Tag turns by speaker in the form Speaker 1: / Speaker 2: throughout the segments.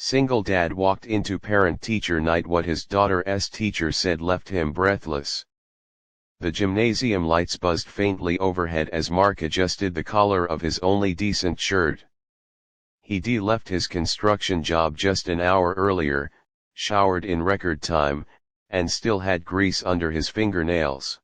Speaker 1: Single dad walked into parent-teacher night. What his daughter's teacher said left him breathless. The gymnasium lights buzzed faintly overhead as Mark adjusted the collar of his only decent shirt. He'd left his construction job just an hour earlier, showered in record time, and still had grease under his fingernails.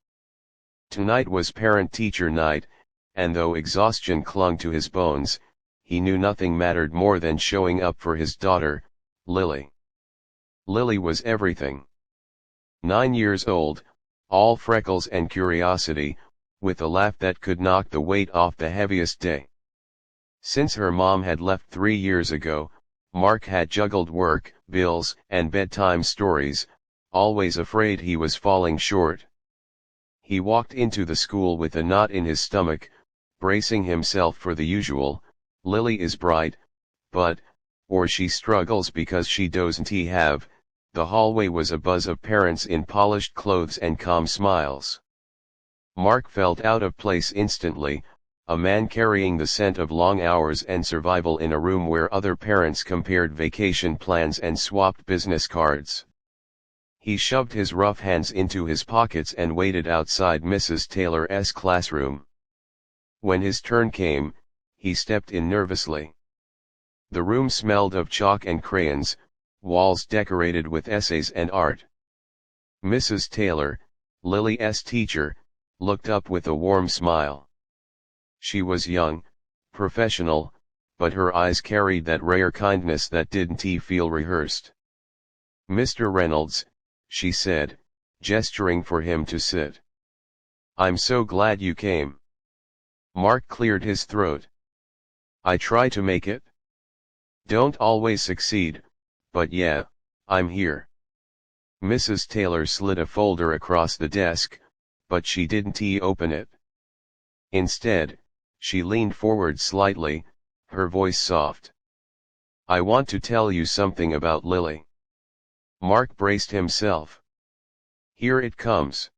Speaker 1: Tonight was parent-teacher night, and though exhaustion clung to his bones, he knew nothing mattered more than showing up for his daughter, Lily. Lily was everything. 9 years old, all freckles and curiosity, with a laugh that could knock the weight off the heaviest day. Since her mom had left 3 years ago, Mark had juggled work, bills, and bedtime stories, always afraid he was falling short. He walked into the school with a knot in his stomach, bracing himself for the usual, "Lily is bright, but, or she struggles because she doesn't have." The hallway was a buzz of parents in polished clothes and calm smiles. Mark felt out of place instantly, a man carrying the scent of long hours and survival in a room where other parents compared vacation plans and swapped business cards. He shoved his rough hands into his pockets and waited outside Mrs. Taylor's classroom. When his turn came, he stepped in nervously. The room smelled of chalk and crayons, walls decorated with essays and art. Mrs. Taylor, Lily's teacher, looked up with a warm smile. She was young, professional, but her eyes carried that rare kindness that didn't feel rehearsed. "Mr. Reynolds," she said, gesturing for him to sit. "I'm so glad you came." Mark cleared his throat. "I try to make it. Don't always succeed, but yeah, I'm here." Mrs. Taylor slid a folder across the desk, but she didn't open it. Instead, she leaned forward slightly, her voice soft. "I want to tell you something about Lily." Mark braced himself. "Here it comes."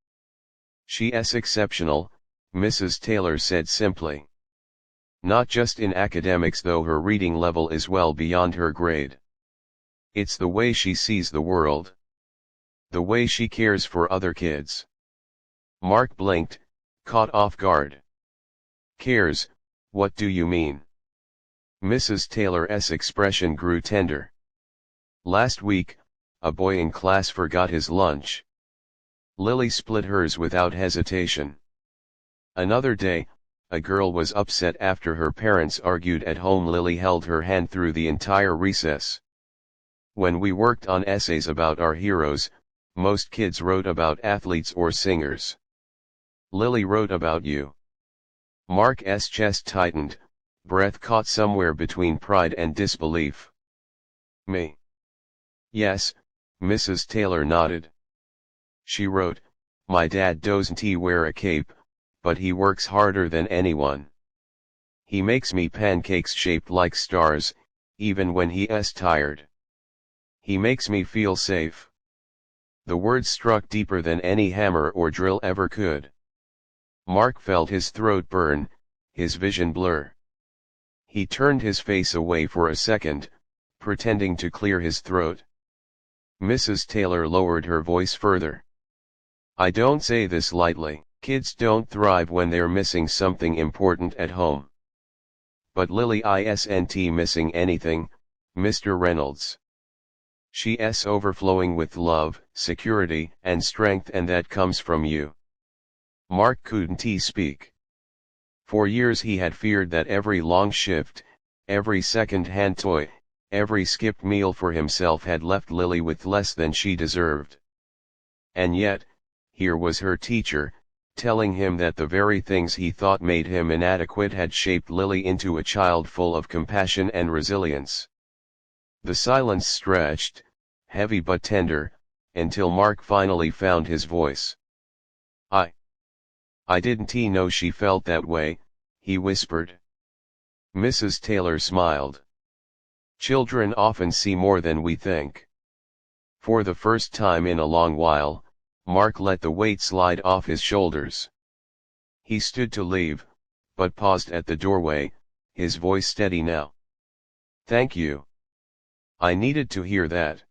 Speaker 1: "She's exceptional," Mrs. Taylor said simply. "Not just in academics, though her reading level is well beyond her grade. It's the way she sees the world. The way she cares for other kids." Mark blinked, caught off guard. "Cares, what do you mean?" Mrs. Taylor's expression grew tender. "Last week, a boy in class forgot his lunch. Lily split hers without hesitation. Another day, a girl was upset after her parents argued at home. Lily held her hand through the entire recess. When we worked on essays about our heroes, most kids wrote about athletes or singers. Lily wrote about you." Mark's chest tightened, breath caught somewhere between pride and disbelief. "Me?" "Yes," Mrs. Taylor nodded. "She wrote, 'My dad doesn't wear a cape, but he works harder than anyone. He makes me pancakes shaped like stars, even when he's tired. He makes me feel safe.'" The words struck deeper than any hammer or drill ever could. Mark felt his throat burn, his vision blur. He turned his face away for a second, pretending to clear his throat. Mrs. Taylor lowered her voice further. "I don't say this lightly. Kids don't thrive when they're missing something important at home. But Lily isn't missing anything, Mr. Reynolds. She's overflowing with love, security, and strength, and that comes from you." Mark couldn't speak. For years he had feared that every long shift, every second-hand toy, every skipped meal for himself had left Lily with less than she deserved. And yet, here was her teacher, telling him that the very things he thought made him inadequate had shaped Lily into a child full of compassion and resilience. The silence stretched, heavy but tender, until Mark finally found his voice. I didn't know she felt that way," he whispered. Mrs. Taylor smiled. "Children often see more than we think." For the first time in a long while, Mark let the weight slide off his shoulders. He stood to leave, but paused at the doorway, his voice steady now. "Thank you." I needed to hear that.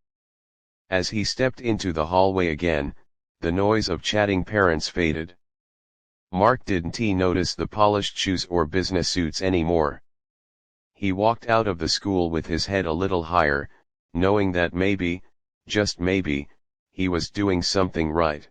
Speaker 1: As he stepped into the hallway again, the noise of chatting parents faded. Mark didn't notice the polished shoes or business suits anymore. He walked out of the school with his head a little higher, knowing that maybe, just maybe, he was doing something right.